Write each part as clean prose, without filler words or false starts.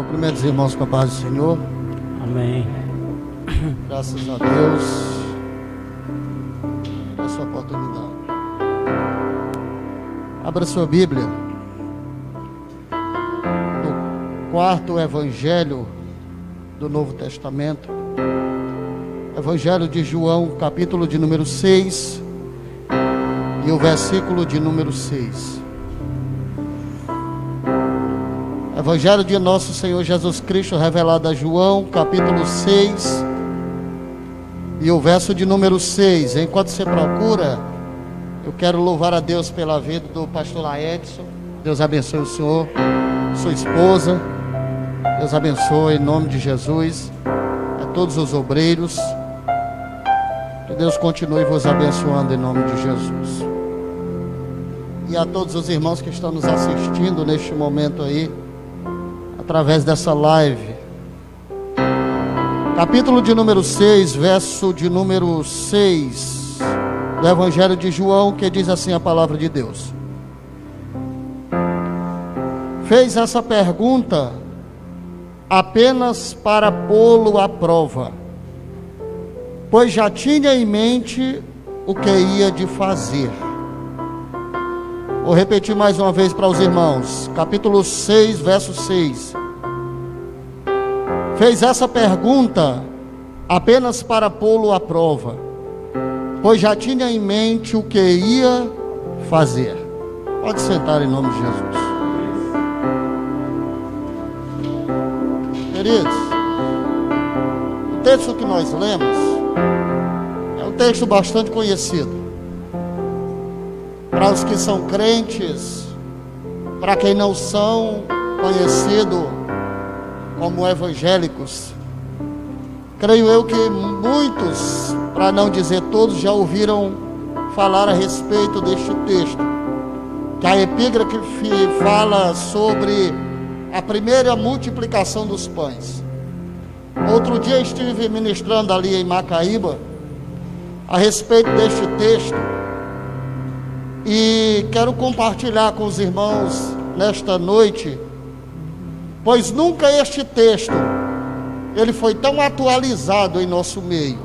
Cumprimento os irmãos com a paz do Senhor. Amém. Graças a Deus por essa oportunidade. Abra sua Bíblia no quarto Evangelho do Novo Testamento, Evangelho de João, capítulo de número 6 e o versículo de número 6. Evangelho de nosso Senhor Jesus Cristo revelado a João, capítulo 6 e o verso de número 6. Enquanto você procura, eu quero louvar a Deus pela vida do pastor Laedson. Deus abençoe o senhor, sua esposa. Deus abençoe em nome de Jesus a todos os obreiros. Que Deus continue vos abençoando em nome de Jesus. E a todos os irmãos que estão nos assistindo neste momento aí, através dessa live. Capítulo de número 6, verso de número 6 do Evangelho de João, que diz assim a palavra de Deus. Fez essa pergunta apenas para pô-lo à prova, pois já tinha em mente o que ia de fazer. Vou repetir mais uma vez para os irmãos. Capítulo 6, verso 6. Fez essa pergunta apenas para pô-lo à prova, pois já tinha em mente o que ia fazer. Pode sentar em nome de Jesus. Queridos, o texto que nós lemos é um texto bastante conhecido para os que são crentes, para quem não são, conhecido como evangélicos. Creio eu que muitos, para não dizer todos, já ouviram falar a respeito deste texto, que a epígrafe fala sobre a primeira multiplicação dos pães. Outro dia estive ministrando ali em Macaíba a respeito deste texto e quero compartilhar com os irmãos nesta noite, pois nunca este texto ele foi tão atualizado em nosso meio.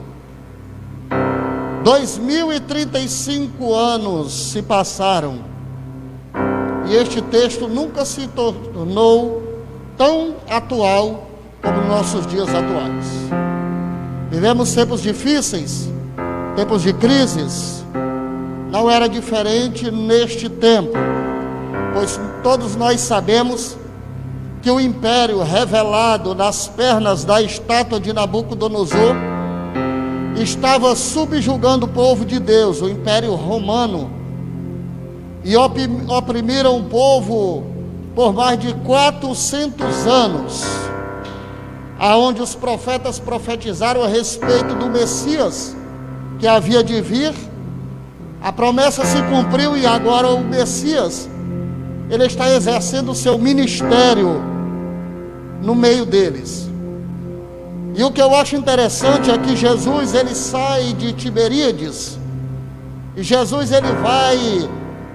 2035 anos se passaram e este texto nunca se tornou tão atual como nos nossos dias atuais. Vivemos tempos difíceis, tempos de crises. Não era diferente neste tempo, pois todos nós sabemos que o império revelado nas pernas da estátua de Nabucodonosor estava subjugando o povo de Deus, o império romano, e oprimiram o povo por mais de 400 anos, aonde os profetas profetizaram a respeito do Messias que havia de vir. A promessa se cumpriu e agora o Messias, ele está exercendo o seu ministério no meio deles. E o que eu acho interessante é que Jesus, ele sai de Tiberíades, e Jesus, ele vai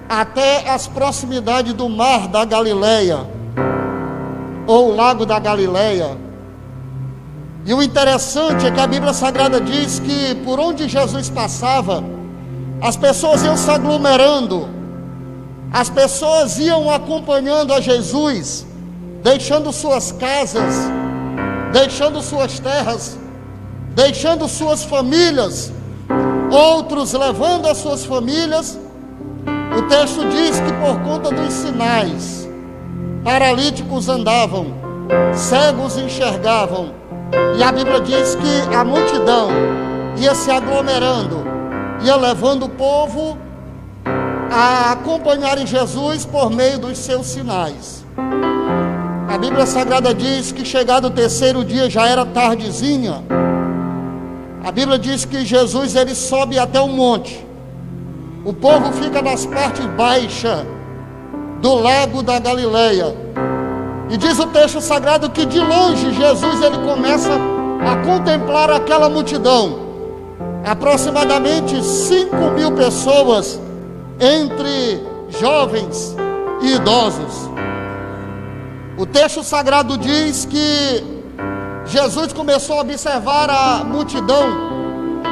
até as proximidades do mar da Galileia, ou lago da Galileia. E o interessante é que a Bíblia Sagrada diz que por onde Jesus passava, as pessoas iam se aglomerando, as pessoas iam acompanhando a Jesus, deixando suas casas, deixando suas terras, deixando suas famílias, outros levando as suas famílias. O texto diz que por conta dos sinais, paralíticos andavam, cegos enxergavam, e a Bíblia diz que a multidão ia se aglomerando, ia levando o povo a acompanharem Jesus por meio dos seus sinais. A Bíblia Sagrada diz que chegado o terceiro dia, já era tardezinha, a Bíblia diz que Jesus, ele sobe até um monte, o povo fica nas partes baixas do lago da Galileia, e diz o texto sagrado que de longe Jesus, ele começa a contemplar aquela multidão, aproximadamente 5.000 pessoas, entre jovens e idosos. O texto sagrado diz que Jesus começou a observar a multidão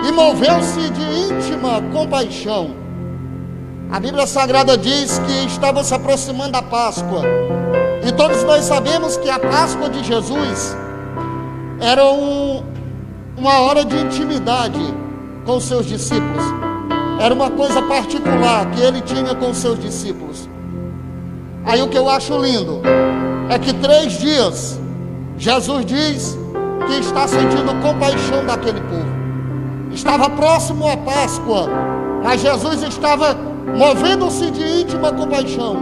e moveu-se de íntima compaixão. A Bíblia Sagrada diz que estava se aproximando a Páscoa. E todos nós sabemos que a Páscoa de Jesus era uma hora de intimidade com os seus discípulos. Era uma coisa particular que ele tinha com os seus discípulos. Aí o que eu acho lindo é que 3 dias Jesus diz que está sentindo compaixão daquele povo. Estava próximo à Páscoa, mas Jesus estava movendo-se de íntima compaixão,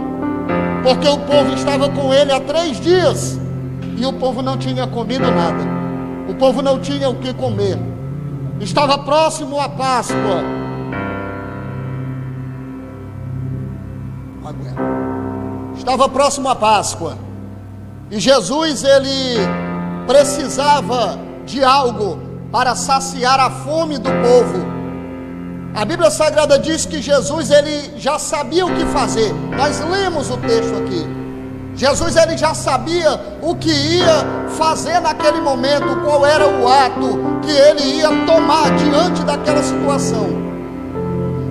porque o povo estava com ele há 3 dias e o povo não tinha comido nada. O povo não tinha o que comer. Estava próximo à Páscoa. Estava próximo à Páscoa. E Jesus, ele precisava de algo para saciar a fome do povo. A Bíblia Sagrada diz que Jesus, ele já sabia o que fazer. Nós lemos o texto aqui. Jesus, ele já sabia o que ia fazer naquele momento, qual era o ato que ele ia tomar diante daquela situação.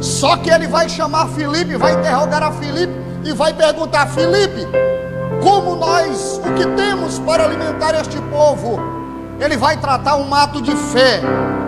Só que ele vai chamar Filipe, vai interrogar a Filipe e vai perguntar: Filipe, como nós, o que temos para alimentar este povo? Ele vai tratar um ato de fé.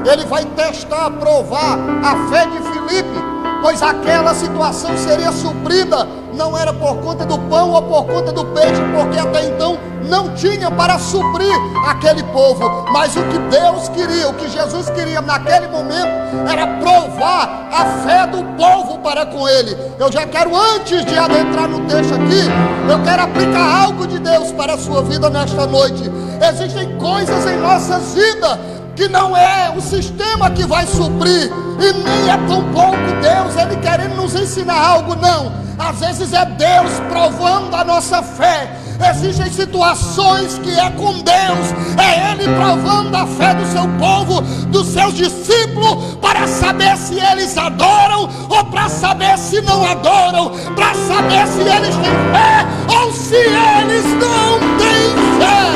Ele vai testar, provar a fé de Filipe, pois aquela situação seria suprida, não era por conta do pão ou por conta do peixe, porque até então não tinha para suprir aquele povo. Mas o que Deus queria, o que Jesus queria naquele momento, era provar a fé do povo para com ele. Eu já quero, antes de adentrar no texto aqui, eu quero aplicar algo de Deus para a sua vida nesta noite. Existem coisas em nossas vidas que não é o sistema que vai suprir, e nem é tão pouco Deus, ele querendo nos ensinar algo, não. Às vezes é Deus provando a nossa fé. Existem situações que é com Deus, é Ele provando a fé do seu povo, dos seus discípulos, para saber se eles adoram, ou para saber se não adoram, para saber se eles têm fé, ou se eles não têm fé.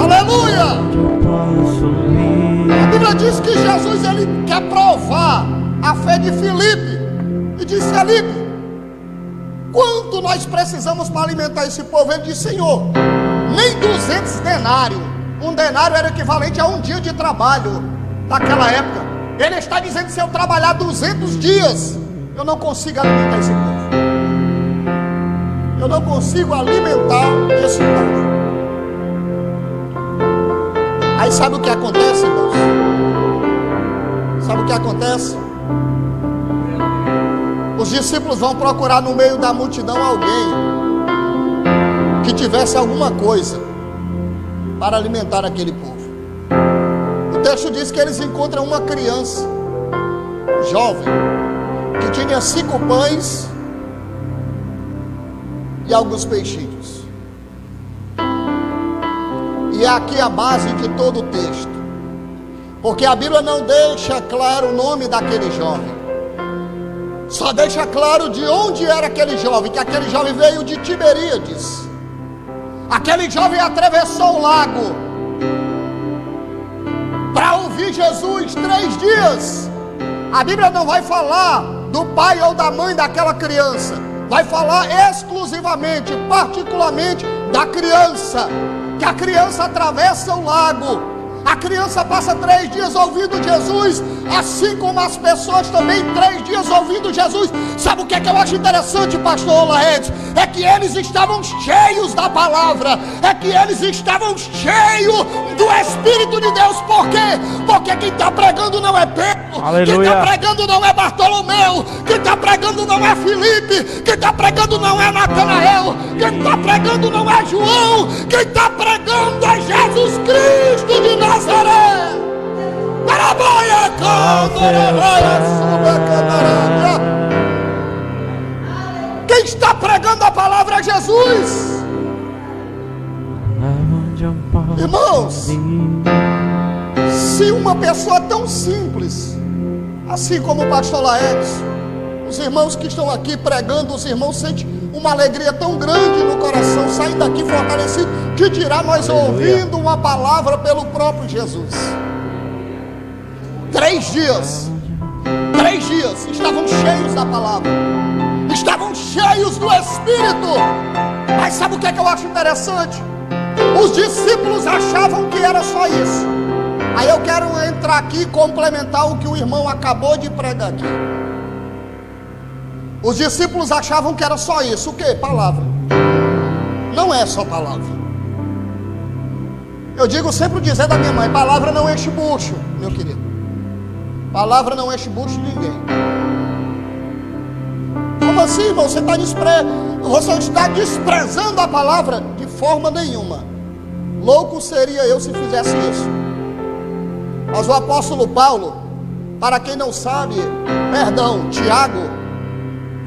Aleluia! A Bíblia diz que Jesus, ele quer provar a fé de Filipe, e diz: Filipe, quanto nós precisamos para alimentar esse povo? Ele disse: Senhor, nem 200 denários. Um denário era equivalente a um dia de trabalho naquela época. Ele está dizendo: se eu trabalhar 200 dias, eu não consigo alimentar esse povo. Eu não consigo alimentar esse povo. Aí sabe o que acontece, irmãos? Sabe o que acontece? Os discípulos vão procurar no meio da multidão alguém que tivesse alguma coisa para alimentar aquele povo. O texto diz que eles encontram uma criança, jovem, que tinha 5 pães e alguns peixinhos. E é aqui a base de todo o texto, porque a Bíblia não deixa claro o nome daquele jovem, só deixa claro de onde era aquele jovem, que aquele jovem veio de Tiberíades. Aquele jovem atravessou o lago para ouvir Jesus 3 dias. A Bíblia não vai falar do pai ou da mãe daquela criança, vai falar exclusivamente, particularmente da criança. Que a criança atravessa o lago, a criança passa 3 dias ouvindo Jesus, assim como as pessoas também 3 dias ouvindo Jesus. Sabe o que é que eu acho interessante, pastor Laedes? É que eles estavam cheios da palavra, é que eles estavam cheios do Espírito de Deus. Por quê? Porque quem está pregando não é Pedro, aleluia. Quem está pregando não é Bartolomeu, quem está pregando não é Filipe, quem está pregando não é Natanael, quem está pregando não é João, quem está pregando é Jesus Cristo de Nazaré. Quem está pregando a palavra é Jesus. Irmãos, se uma pessoa tão simples, assim como o pastor Laedes, os irmãos que estão aqui pregando, os irmãos sentem uma alegria tão grande no coração, sair daqui fortalecido, que dirá nós ouvindo uma palavra pelo próprio Jesus. 3 dias estavam cheios da palavra, estavam cheios do Espírito. Mas sabe o que é que eu acho interessante? Os discípulos achavam que era só isso. Aí eu quero entrar aqui e complementar o que o irmão acabou de pregar aqui. Os discípulos achavam que era só isso. O que? Palavra. Não é só palavra. Eu digo sempre dizer da minha mãe: palavra não enche bucho, meu querido. Palavra não enche bucho de ninguém. Como assim, irmão? Você está desprezando a palavra? De forma nenhuma. Louco seria eu se fizesse isso. Mas o apóstolo Paulo, para quem não sabe, Tiago,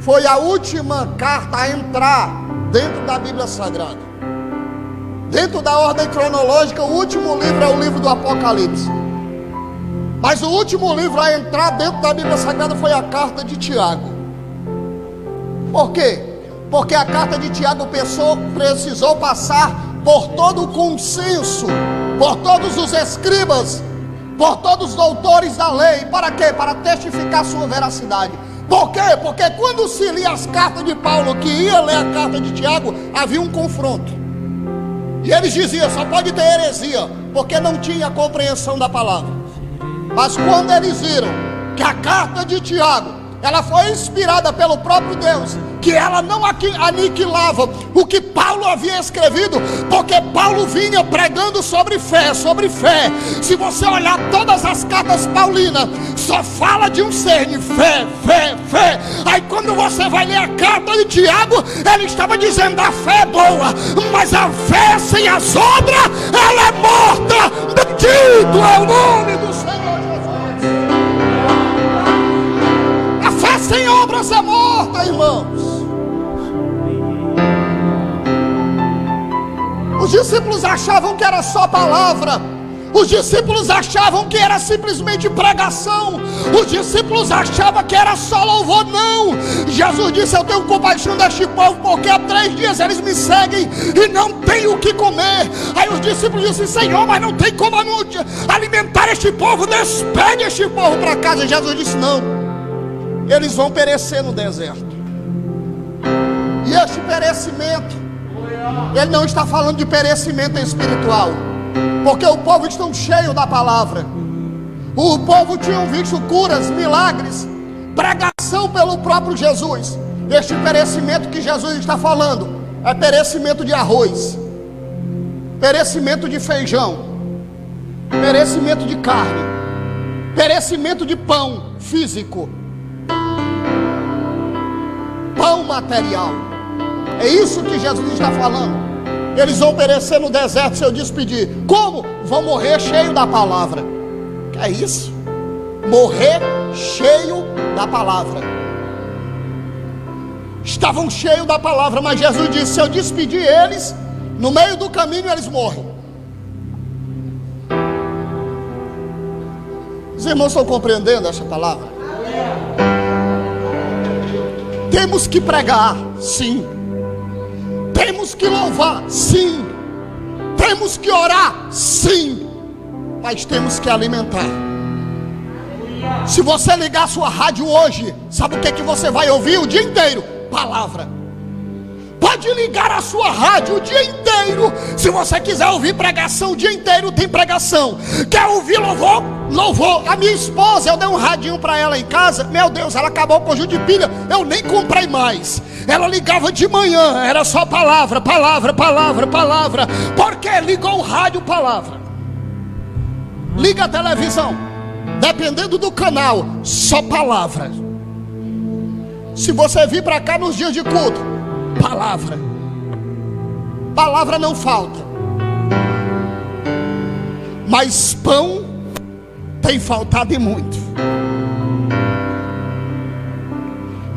foi a última carta a entrar dentro da Bíblia Sagrada. Dentro da ordem cronológica, o último livro é o livro do Apocalipse. Mas o último livro a entrar dentro da Bíblia Sagrada foi a carta de Tiago. Por quê? Porque a carta de Tiago precisou passar por todo o consenso, por todos os escribas, por todos os doutores da lei. Para quê? Para testificar sua veracidade. Por quê? Porque quando se lia as cartas de Paulo, que ia ler a carta de Tiago, havia um confronto. E eles diziam: só pode ter heresia, porque não tinha compreensão da palavra. Mas quando eles viram que a carta de Tiago, ela foi inspirada pelo próprio Deus, que ela não aniquilava o que Paulo havia escrevido, porque Paulo vinha pregando sobre fé, sobre fé. Se você olhar todas as cartas paulinas, só fala de um cerne: fé, fé, fé. Aí quando você vai ler a carta de Tiago, ele estava dizendo: a fé é boa, mas a fé sem as obras, ela é morta. Bendito é o nome do Senhor Jesus. A fé sem obras é morta, irmãos. Os discípulos achavam que era só palavra. Os discípulos achavam que era simplesmente pregação. Os discípulos achavam que era só louvor. Não. Jesus disse: eu tenho compaixão deste povo, porque há 3 dias eles me seguem e não tem o que comer. Aí os discípulos disseram: Senhor, mas não tem como alimentar este povo, despede este povo para casa. Jesus disse: não, eles vão perecer no deserto. E este perecimento, ele não está falando de perecimento espiritual, porque o povo está cheio da palavra. O povo tinha visto curas, milagres, pregação pelo próprio Jesus. Este perecimento que Jesus está falando é perecimento de arroz, perecimento de feijão, perecimento de carne, perecimento de pão físico, pão material. É isso que Jesus está falando. Eles vão perecer no deserto se eu despedir. Como? Vão morrer cheio da palavra. Que é isso? Morrer cheio da palavra. Estavam cheios da palavra, mas Jesus disse: se eu despedir eles, no meio do caminho eles morrem. Os irmãos estão compreendendo essa palavra? Temos que pregar, sim. Temos que louvar, sim. Temos que orar, sim. Mas temos que alimentar. Se você ligar a sua rádio hoje, sabe o que você vai ouvir o dia inteiro? Palavra. Pode ligar a sua rádio o dia inteiro. Se você quiser ouvir pregação o dia inteiro, tem pregação. Quer ouvir louvor? Louvor. A minha esposa, eu dei um radinho para ela em casa. Meu Deus, ela acabou o conjunto de pilha. Eu nem comprei mais. Ela ligava de manhã, era só palavra, palavra, palavra, palavra. Porque ligou o rádio, palavra. Liga a televisão, dependendo do canal, só palavra. Se você vir para cá nos dias de culto, palavra. Palavra não falta. Mas pão tem faltado e muito.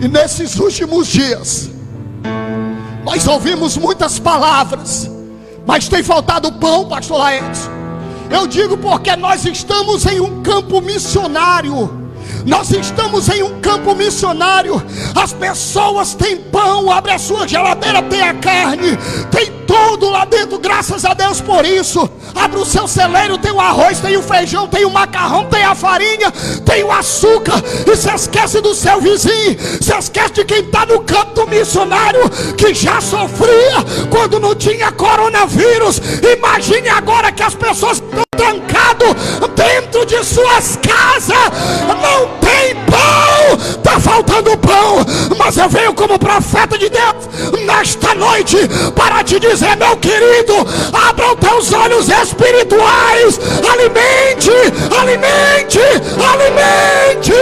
E nesses últimos dias nós ouvimos muitas palavras, mas tem faltado pão, pastor Laércio. Eu digo porque nós estamos em um campo missionário. Nós estamos em um campo missionário. As pessoas têm pão, abre a sua geladeira, tem a carne, tem tudo lá dentro, graças a Deus por isso. Abre o seu celeiro, tem o arroz, tem o feijão, tem o macarrão, tem a farinha, tem o açúcar. E você esquece do seu vizinho, você esquece de quem está no campo missionário, que já sofria quando não tinha coronavírus. Imagine agora que as pessoas estão trancadas dentro de suas casas, não tem pão, está faltando pão. Mas eu venho como profeta de Deus nesta noite para te dizer, meu querido, abra os teus olhos espirituais, alimente, alimente, alimente.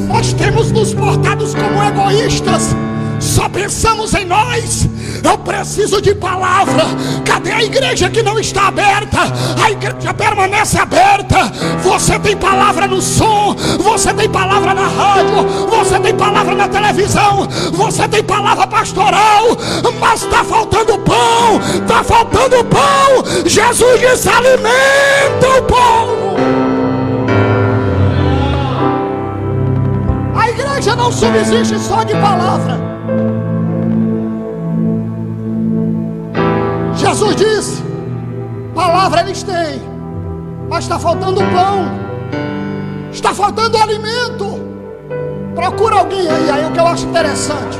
Nós temos nos portado como egoístas, só pensamos em nós. Eu preciso de palavra. Cadê a igreja que não está aberta? A igreja permanece aberta. Você tem palavra no som, você tem palavra na rádio, você tem palavra na televisão, você tem palavra pastoral, mas está faltando pão, está faltando pão. Jesus disse: alimenta o povo. A igreja não subsiste só de palavra. Jesus disse: palavra eles têm, mas está faltando pão, está faltando alimento. Procura alguém aí o que eu acho interessante: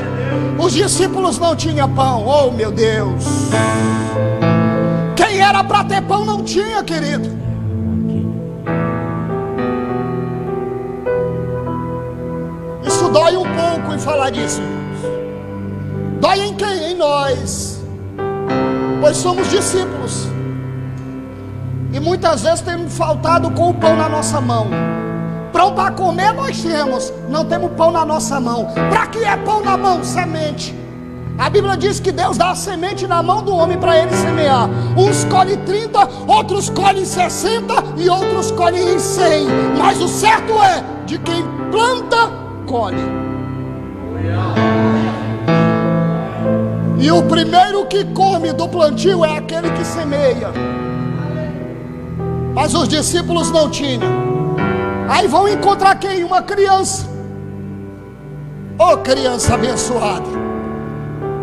os discípulos não tinham pão. Oh meu Deus, quem era para ter pão não tinha, querido. Isso dói um pouco em falar disso, irmãos. Dói em quem? Em nós, pois somos discípulos e muitas vezes temos faltado com o pão na nossa mão. Pão para comer nós temos, não temos pão na nossa mão. Para que é pão na mão? Semente. A Bíblia diz que Deus dá a semente na mão do homem para ele semear. Uns colhem 30, outros colhem 60 e outros colhem 100. Mas o certo é, de quem planta, colhe. E o primeiro que come do plantio é aquele que semeia. Mas os discípulos não tinham. Aí vão encontrar quem? Uma criança. Oh, criança abençoada.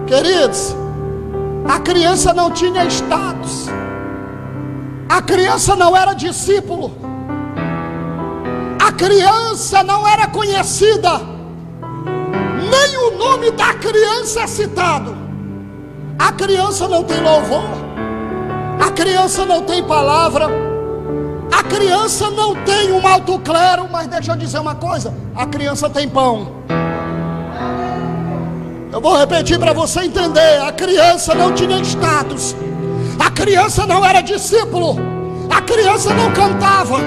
Queridos, a criança não tinha status. A criança não era discípulo. A criança não era conhecida. Nem o nome da criança é citado. A criança não tem louvor. A criança não tem palavra. A criança não tem um alto clero. Mas deixa eu dizer uma coisa: a criança tem pão. Eu vou repetir para você entender. A criança não tinha status. A criança não era discípulo. A criança não cantava.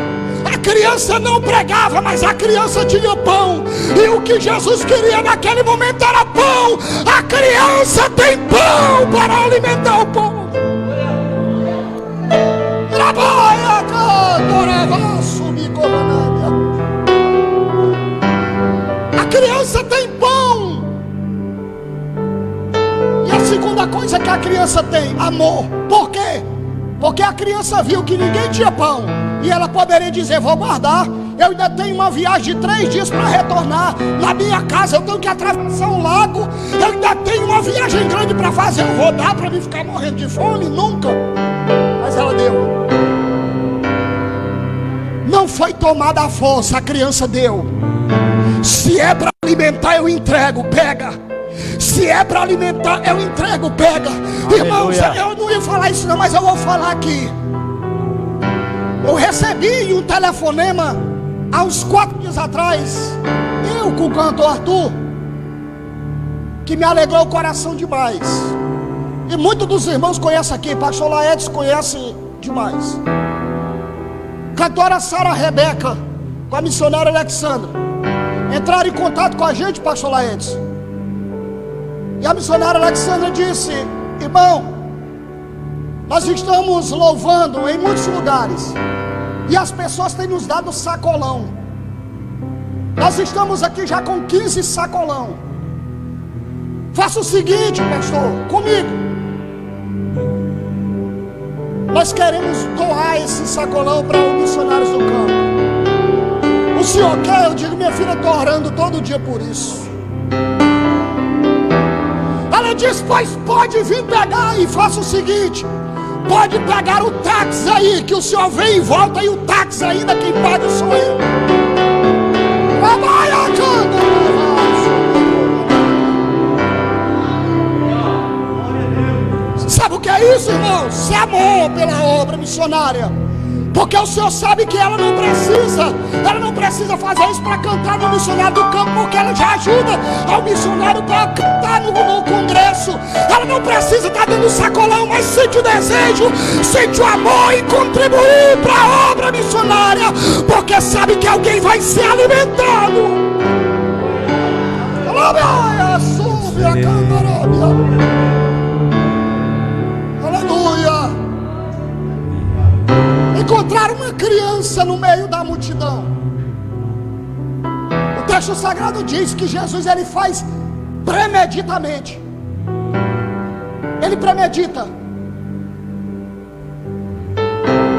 A criança não pregava, mas a criança tinha pão. E o que Jesus queria naquele momento era pão. A criança tem pão para alimentar o povo. A criança tem pão. E a segunda coisa que a criança tem: amor. Por quê? Porque a criança viu que ninguém tinha pão, e ela poderia dizer: vou guardar, eu ainda tenho uma viagem de 3 dias para retornar. Na minha casa eu tenho que atravessar um lago, eu ainda tenho uma viagem grande para fazer. Eu vou dar para mim ficar morrendo de fome? Nunca. Mas ela deu. Não foi tomada a força, a criança deu. Se é para alimentar, eu entrego, pega. Se é para alimentar, eu entrego, pega. Aleluia. Irmãos, eu não ia falar isso não, mas eu vou falar aqui. Eu recebi um telefonema há uns 4 dias atrás, eu com o cantor Arthur, que me alegrou o coração demais. E muitos dos irmãos conhecem aqui, pastor Laedes conhece demais. Cantora Sara Rebeca, com a missionária Alexandra, entraram em contato com a gente, pastor Laedes. E a missionária Alexandra disse: irmão, nós estamos louvando em muitos lugares, E as pessoas têm nos dado sacolão. Nós estamos aqui já com 15 sacolão. Faça o seguinte, pastor, comigo. Nós queremos doar esse sacolão para os missionários do campo. O senhor quer? Eu digo, minha filha, estou orando todo dia por isso. Ela diz, pois pode vir pegar. E faça o seguinte, pode pegar o táxi aí, que o senhor vem e volta, e o táxi ainda quem paga sou eu. Sabe o que é isso, irmão? Isso é amor pela obra missionária. Porque o senhor sabe que ela não precisa fazer isso para cantar no missionário do campo, porque ela já ajuda ao missionário para cantar no congresso. Ela não precisa estar dando sacolão, mas sente o desejo, sente o amor e contribuir para a obra missionária, porque sabe que alguém vai ser alimentado. Aleluia. Encontraram uma criança no meio da multidão. O texto sagrado diz que Jesus ele faz premeditamente. Ele premedita.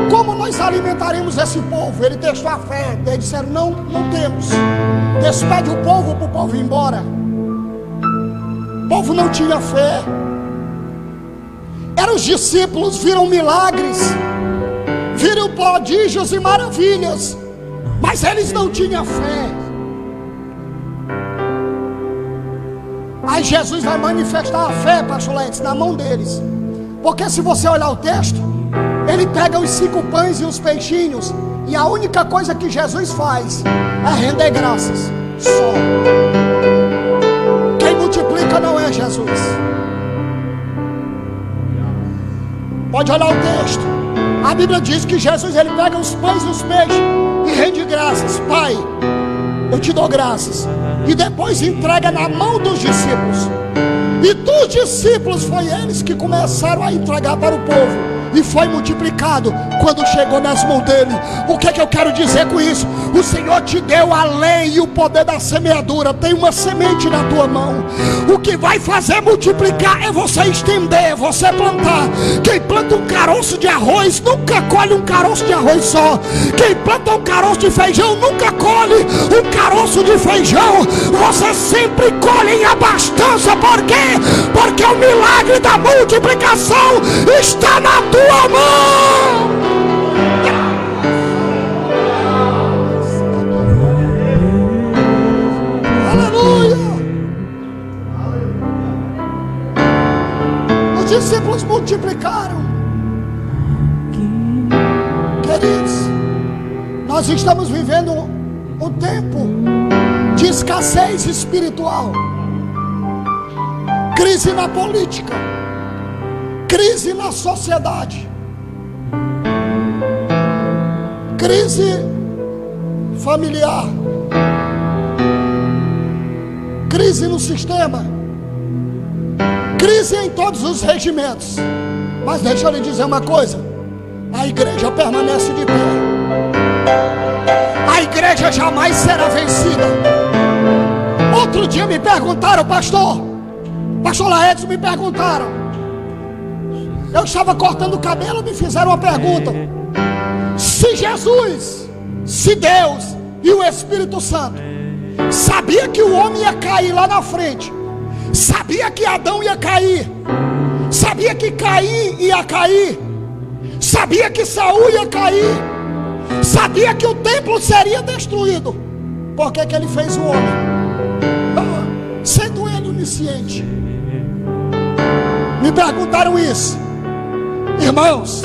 Como nós alimentaremos esse povo? Ele testou a fé. Eles disseram, não temos. Despede o povo para o povo ir embora. O povo não tinha fé. Eram os discípulos, viram milagres, viram prodígios e maravilhas, mas eles não tinham fé. Aí Jesus vai manifestar a fé, pastor Letes, na mão deles. Porque se você olhar o texto, ele pega os 5 pães e os peixinhos, e a única coisa que Jesus faz é render graças. Só. Quem multiplica não é Jesus. Pode olhar o texto. A Bíblia diz que Jesus ele pega os pães e os peixes e rende graças. Pai, eu te dou graças. E depois entrega na mão dos discípulos. E dos discípulos foi eles que começaram a entregar para o povo. E foi multiplicado quando chegou nas mãos dele. O que é que eu quero dizer com isso? O Senhor te deu a lei e o poder da semeadura. Tem uma semente na tua mão. O que vai fazer multiplicar é você estender, é você plantar. Quem planta um caroço de arroz nunca colhe um caroço de arroz só. Quem planta um caroço de feijão nunca colhe um caroço de feijão. Você sempre colhe em abastança. Por quê? Porque o milagre da multiplicação está na tua mão. Aleluia. Os discípulos multiplicaram. Queridos, nós estamos vivendo um tempo de escassez espiritual, crise na política, crise na sociedade, crise familiar, crise no sistema, crise em todos os regimentos. Mas deixa eu lhe dizer uma coisa: a igreja permanece de pé. A igreja jamais será vencida. Outro dia me perguntaram, pastor Laércio, me perguntaram. Eu estava cortando o cabelo, me fizeram uma pergunta: se Jesus, se Deus e o Espírito Santo sabia que o homem ia cair lá na frente, sabia que Adão ia cair, sabia que Caim ia cair, sabia que Saul ia cair, sabia que o templo seria destruído, por que ele fez o homem? Sendo ele onisciente. Me perguntaram isso. Irmãos,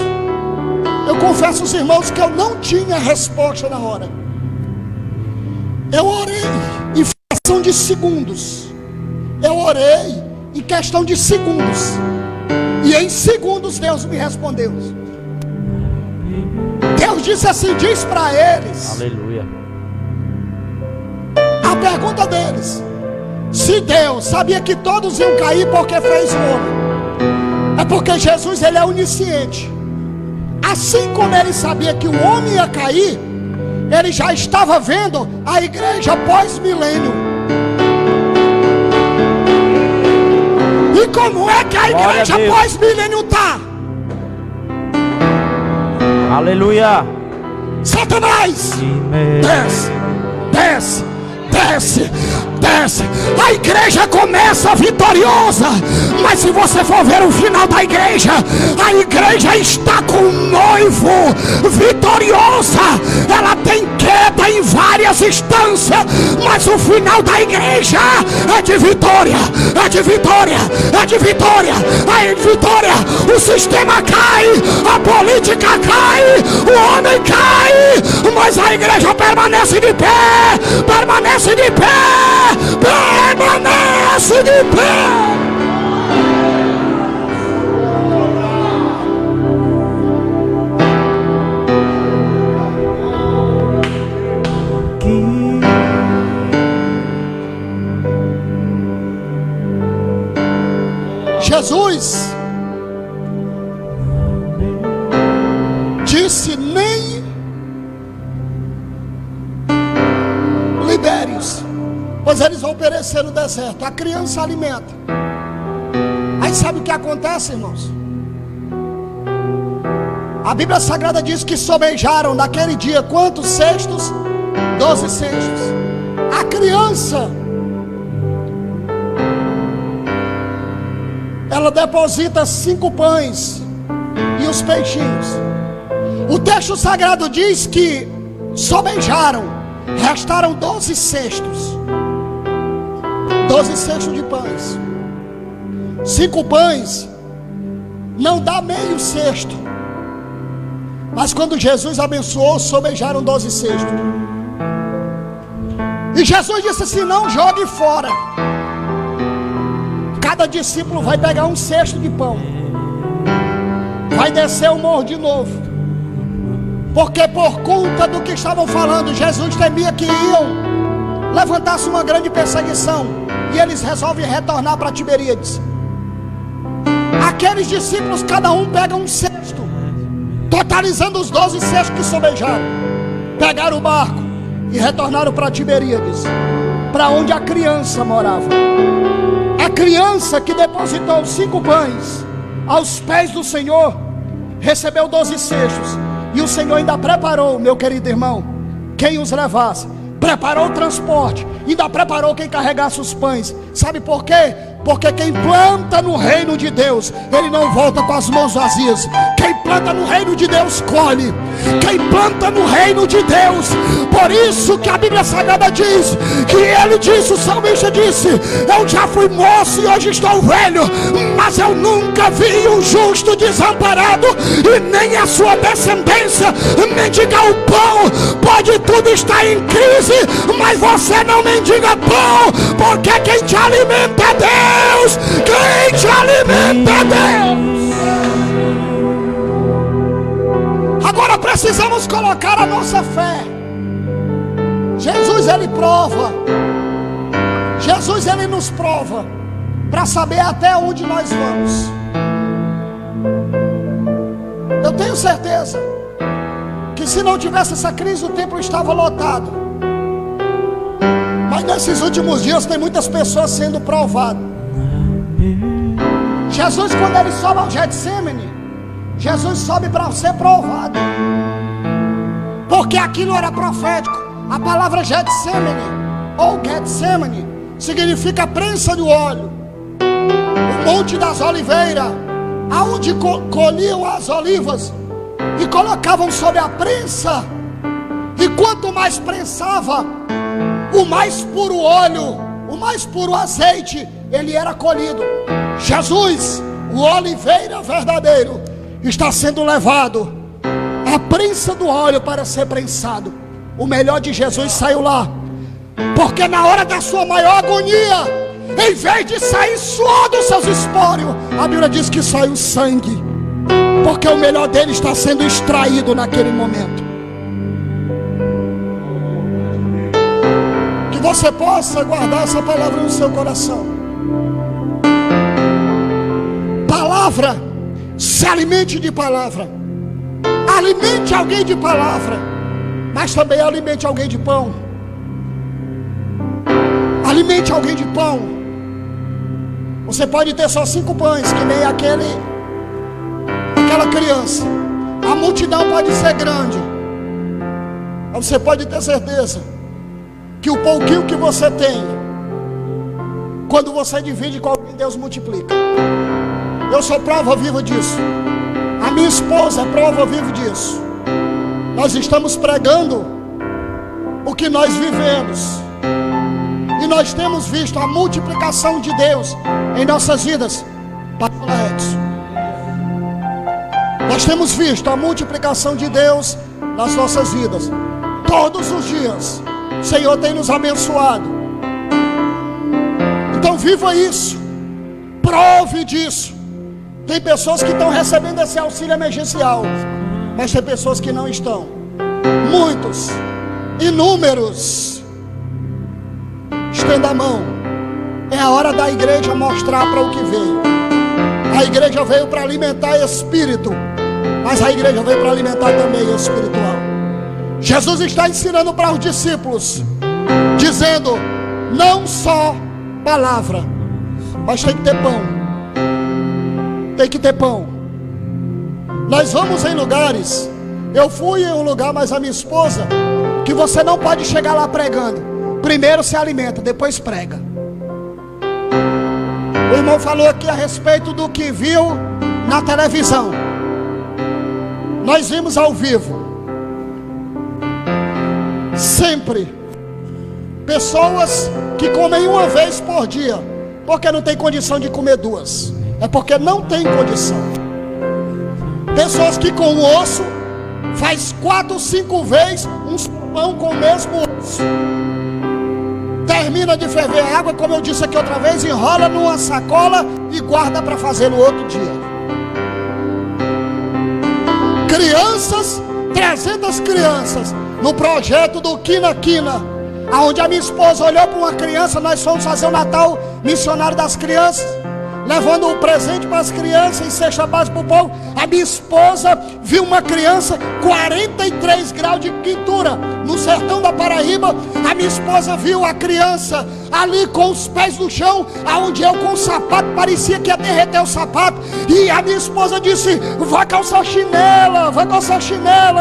eu confesso aos irmãos que eu não tinha resposta na hora. Eu orei em questão de segundos. Eu orei em questão de segundos. E em segundos Deus me respondeu. Deus disse assim: diz para eles. Aleluia. A pergunta deles: se Deus sabia que todos iam cair, porque fez o homem? É porque Jesus ele é onisciente. Assim como ele sabia que o homem ia cair, ele já estava vendo a igreja pós-milênio. E como é que a igreja pós-milênio está? Aleluia. Satanás, desce, desce, desce, desce. A igreja começa vitoriosa, mas se você for ver o final da igreja, a igreja está com um noivo vitoriosa. Ela tem queda em várias instâncias, mas o final da igreja é de vitória, é de vitória, é de vitória, é de vitória. O sistema cai, a política cai, o homem cai, mas a igreja permanece de pé, permanece de pé, permanece de pé. Jesus disse: nem libere-os, pois eles vão perecer no deserto. A criança alimenta. Aí sabe o que acontece, irmãos? A Bíblia Sagrada diz que sobejaram naquele dia quantos cestos? 12 cestos. A criança, ela deposita 5 pães e os peixinhos. O texto sagrado diz que sobejaram, restaram 12 cestos. 12 cestos de pães. 5 pães não dá meio cesto. Mas quando Jesus abençoou, sobejaram 12 cestos. E Jesus disse assim: não jogue fora. Cada discípulo vai pegar um cesto de pão, vai descer o morro de novo, porque por conta do que estavam falando, Jesus temia que iam levantar-se uma grande perseguição, e eles resolvem retornar para Tiberíades. Aqueles discípulos, cada um pega um cesto, totalizando os 12 cestos que sobejaram. Pegaram o barco e retornaram para Tiberíades, para onde a criança morava. A criança que depositou 5 pães aos pés do Senhor recebeu 12 cestos. E o Senhor ainda preparou, meu querido irmão, quem os levasse. Preparou o transporte, ainda preparou quem carregasse os pães. Sabe por quê? Porque quem planta no reino de Deus, ele não volta com as mãos vazias. Quem planta no reino de Deus, colhe. Quem planta no reino de Deus. Por isso que a Bíblia Sagrada diz, que ele disse, o salmista disse: eu já fui moço e hoje estou velho, mas eu nunca vi um justo desamparado, e nem a sua descendência mendiga o pão. Pode tudo estar em crise, mas você não mendiga pão, porque quem te alimenta é Deus. Quem te alimenta é Deus. Agora precisamos colocar a nossa fé. Jesus, ele prova. Jesus, ele nos prova, para saber até onde nós vamos. Eu tenho certeza que se não tivesse essa crise, o templo estava lotado. Mas nesses últimos dias tem muitas pessoas sendo provadas. Jesus, quando ele sobe ao Getsemane, Jesus sobe para ser provado, porque aquilo era profético. A palavra Getsemane ou Getsemane significa prensa do óleo. O monte das oliveiras, aonde colhiam as olivas e colocavam sobre a prensa, e quanto mais prensava, o mais puro óleo, o mais puro azeite, ele era colhido. Jesus, o oliveira verdadeiro, está sendo levado a prensa do óleo para ser prensado. O melhor de Jesus saiu lá, porque na hora da sua maior agonia, em vez de sair suor dos seus espórios, a Bíblia diz que saiu sangue, porque o melhor dele está sendo extraído naquele momento. Que você possa guardar essa palavra no seu coração. Palavra, se alimente de palavra. Alimente alguém de palavra, mas também alimente alguém de pão. Alimente alguém de pão. Você pode ter só 5 pães, que nem aquela criança. A multidão pode ser grande, mas você pode ter certeza que o pouquinho que você tem, quando você divide com alguém, Deus multiplica. Eu sou prova viva disso. A minha esposa é prova viva disso. Nós estamos pregando o que nós vivemos, e nós temos visto a multiplicação de Deus em nossas vidas. Nós temos visto a multiplicação de Deus nas nossas vidas. Todos os dias o Senhor tem nos abençoado. Então viva isso, prove disso. Tem pessoas que estão recebendo esse auxílio emergencial, mas tem pessoas que não estão. Muitos, inúmeros. Estenda a mão. É a hora da igreja mostrar para o que veio. A igreja veio para alimentar espírito, mas a igreja veio para alimentar também espiritual. Jesus está ensinando para os discípulos, dizendo: não só palavra, mas tem que ter pão. Tem que ter pão. Nós vamos em lugares. Eu fui em um lugar, mas a minha esposa, que você não pode chegar lá pregando. Primeiro se alimenta, depois prega. O irmão falou aqui a respeito do que viu na televisão. Nós vimos ao vivo. Sempre pessoas que comem uma vez por dia, porque não tem condição de comer 2. É porque não tem condição. Pessoas que com o osso faz 4 ou 5 vezes um pão com o mesmo osso. Termina de ferver a água, como eu disse aqui outra vez, enrola numa sacola e guarda para fazer no outro dia. Crianças, 300 crianças, no projeto do Quina Quina, onde a minha esposa olhou para uma criança. Nós fomos fazer o Natal missionário das crianças, levando um presente para as crianças em cesta básica para o povo. A minha esposa viu uma criança 43 graus de quintura no sertão da Paraíba. A minha esposa viu a criança ali com os pés no chão, aonde eu com o sapato parecia que ia derreter o sapato. E a minha esposa disse: vai calçar chinela,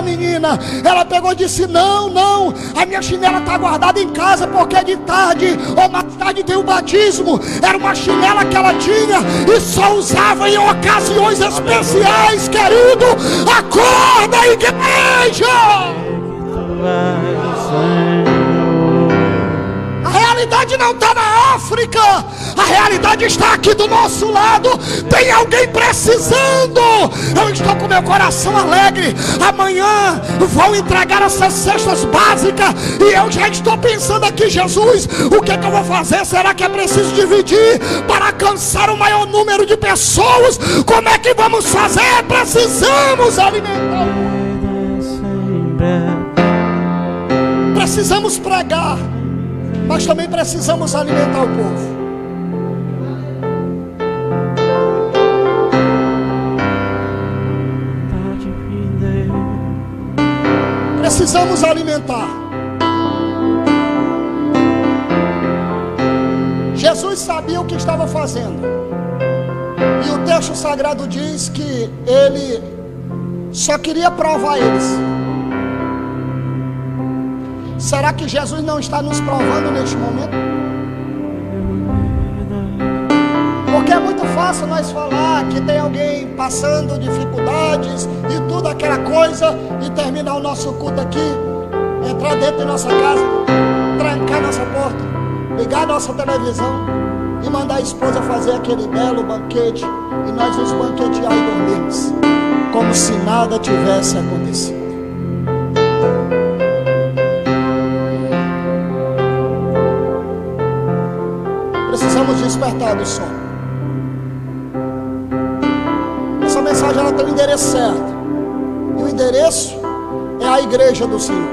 menina. Ela pegou e disse: não, a minha chinela está guardada em casa, porque de tarde ou mais tarde tem o batismo. Era uma chinela que ela tinha e só usava em ocasiões especiais. Querido, acorda, igreja! A realidade não está na África, a realidade está aqui do nosso lado. Tem alguém precisando. Eu estou com meu coração alegre. Amanhã vão entregar essas cestas básicas e eu já estou pensando aqui: Jesus, o que é que eu vou fazer? Será que é preciso dividir para alcançar o maior número de pessoas? Como é que vamos fazer? Precisamos alimentar. Precisamos pregar, mas também precisamos alimentar o povo. Precisamos alimentar. Jesus sabia o que estava fazendo, e o texto sagrado diz que ele só queria provar eles. Será que Jesus não está nos provando neste momento? Porque é muito fácil nós falar que tem alguém passando dificuldades e tudo aquela coisa, e terminar o nosso culto aqui, entrar dentro de nossa casa, trancar nossa porta, ligar nossa televisão e mandar a esposa fazer aquele belo banquete, e nós nos banquetear e dormirmos como se nada tivesse acontecido. Precisamos despertar do sono. Essa mensagem ela tem o endereço certo, e o endereço é a igreja do Senhor.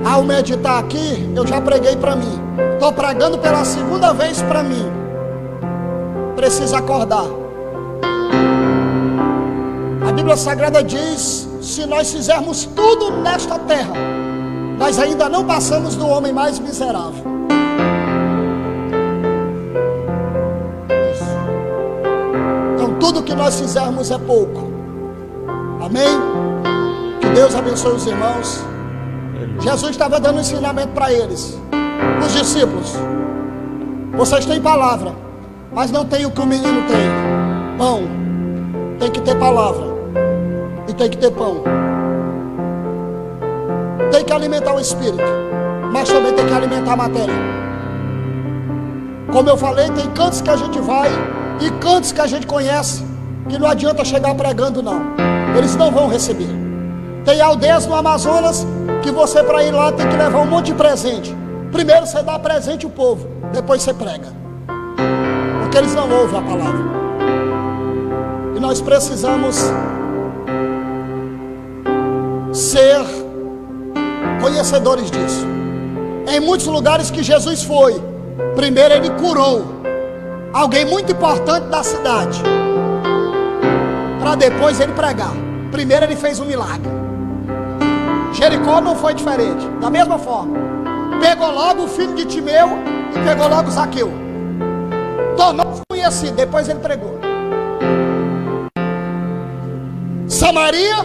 Ao meditar aqui, eu já preguei para mim, estou pregando pela segunda vez para mim. Preciso acordar. A Bíblia Sagrada diz se nós fizermos tudo nesta terra, nós ainda não passamos do homem mais miserável. Isso. Então tudo que nós fizermos é pouco. Amém? Que Deus abençoe os irmãos. Jesus estava dando ensinamento para eles, os discípulos. Vocês têm palavra, mas não tem o que o menino tem: pão. Tem que ter palavra e tem que ter pão. Tem que alimentar o espírito, mas também tem que alimentar a matéria. Como eu falei, tem cantos que a gente vai e cantos que a gente conhece, que não adianta chegar pregando não, eles não vão receber. Tem aldeias no Amazonas que você, para ir lá, tem que levar um monte de presente. Primeiro você dá presente ao povo, depois você prega, porque eles não ouvem a palavra. E nós precisamos ser conhecedores disso. Em muitos lugares que Jesus foi, primeiro ele curou alguém muito importante da cidade, para depois ele pregar. Primeiro ele fez um milagre. Jericó não foi diferente, da mesma forma. Pegou logo o filho de Timeu e pegou logo Zaqueu, tornou-se conhecido, depois ele pregou. Samaria,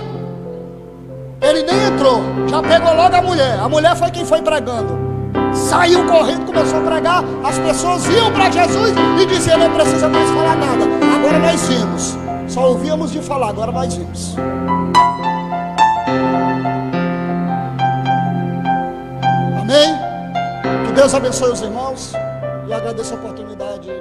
ele nem entrou, já pegou logo a mulher. A mulher foi quem foi pregando. Saiu correndo, começou a pregar. As pessoas iam para Jesus e diziam: não precisa mais falar nada, agora nós vimos. Só ouvíamos de falar, agora nós vimos. Amém? Que Deus abençoe os irmãos. E agradeço a oportunidade.